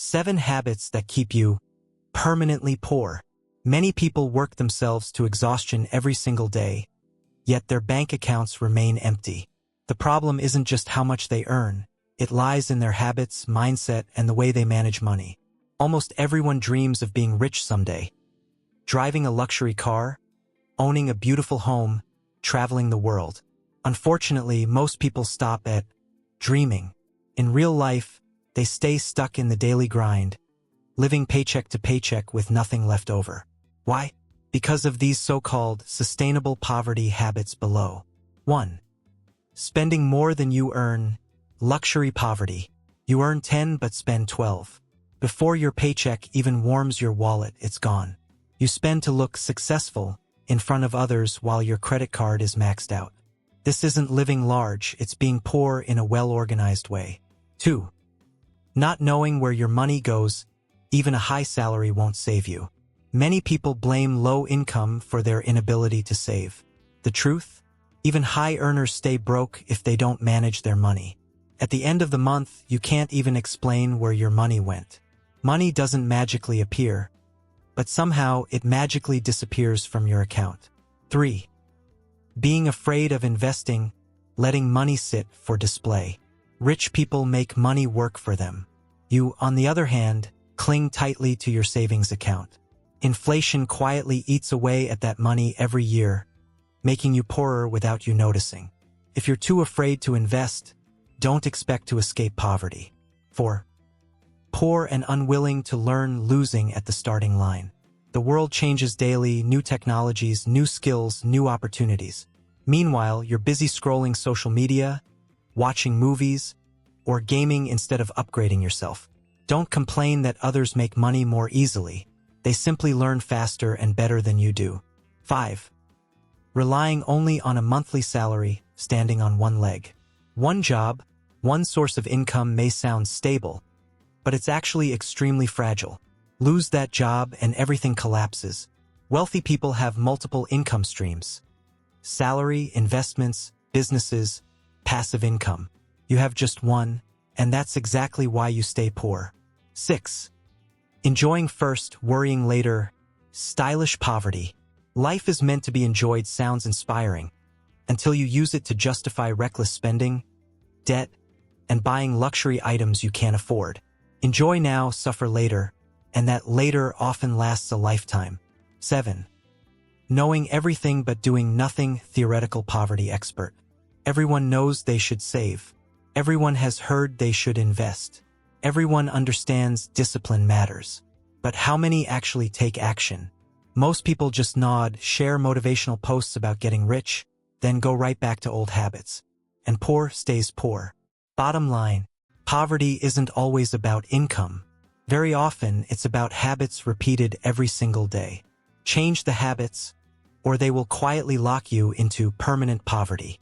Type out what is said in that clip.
7 habits that keep you permanently poor. Many people work themselves to exhaustion every single day, yet their bank accounts remain empty. The problem isn't just how much they earn. It lies in their habits, mindset, and the way they manage money. Almost everyone dreams of being rich someday. Driving a luxury car, owning a beautiful home, traveling the world. Unfortunately, most people stop at dreaming. In real life, they stay stuck in the daily grind, living paycheck to paycheck with nothing left over. Why? Because of these so-called sustainable poverty habits below. 1. Spending more than you earn. Luxury poverty. You earn 10 but spend 12. Before your paycheck even warms your wallet, it's gone. You spend to look successful in front of others while your credit card is maxed out. This isn't living large, it's being poor in a well-organized way. 2. Not knowing where your money goes. Even a high salary won't save you. Many people blame low income for their inability to save. The truth? Even high earners stay broke if they don't manage their money. At the end of the month, you can't even explain where your money went. Money doesn't magically appear, but somehow it magically disappears from your account. 3. Being afraid of investing, letting money sit for display. Rich people make money work for them. You, on the other hand, cling tightly to your savings account. Inflation quietly eats away at that money every year, making you poorer without you noticing. If you're too afraid to invest, don't expect to escape poverty. 4. Poor and unwilling to learn, losing at the starting line. The world changes daily, new technologies, new skills, new opportunities. Meanwhile, you're busy scrolling social media, watching movies, or gaming instead of upgrading yourself. Don't complain that others make money more easily. They simply learn faster and better than you do. 5. Relying only on a monthly salary, standing on one leg. One job, one source of income may sound stable, but it's actually extremely fragile. Lose that job and everything collapses. Wealthy people have multiple income streams. Salary, investments, businesses, passive income. You have just one, and that's exactly why you stay poor. 6. Enjoying first, worrying later. Stylish poverty. Life is meant to be enjoyed sounds inspiring, until you use it to justify reckless spending, debt, and buying luxury items you can't afford. Enjoy now, suffer later, and that later often lasts a lifetime. 7. Knowing everything but doing nothing. Theoretical poverty expert. Everyone knows they should save. Everyone has heard they should invest. Everyone understands discipline matters. But how many actually take action? Most people just nod, share motivational posts about getting rich, then go right back to old habits. And poor stays poor. Bottom line, poverty isn't always about income. Very often, it's about habits repeated every single day. Change the habits, or they will quietly lock you into permanent poverty.